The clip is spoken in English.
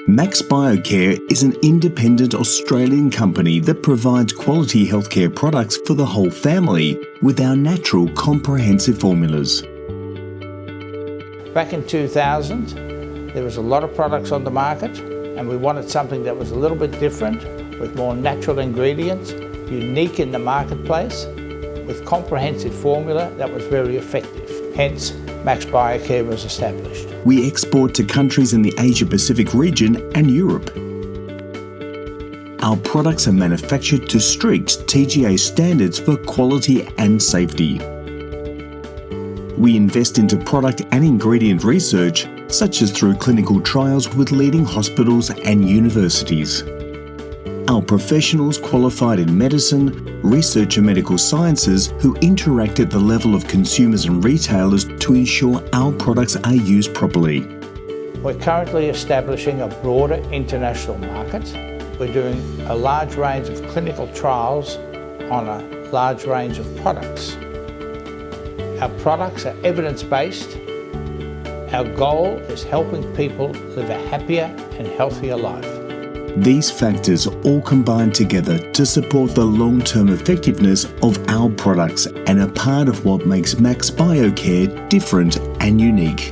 Max Biocare is an independent Australian company that provides quality healthcare products for the whole family with our natural comprehensive formulas. Back in 2000, there was a lot of products on the market and we wanted something that was a little bit different, with more natural ingredients, unique in the marketplace, with comprehensive formula that was very effective. Hence, Max Biocare was established. We export to countries in the Asia-Pacific region and Europe. Our products are manufactured to strict TGA standards for quality and safety. We invest into product and ingredient research, such as through clinical trials with leading hospitals and universities. Our professionals qualified in medicine, research and medical sciences who interact at the level of consumers and retailers to ensure our products are used properly. We're currently establishing a broader international market. We're doing a large range of clinical trials on a large range of products. Our products are evidence-based. Our goal is helping people live a happier and healthier life. These factors all combine together to support the long-term effectiveness of our products and are part of what makes Max Biocare different and unique.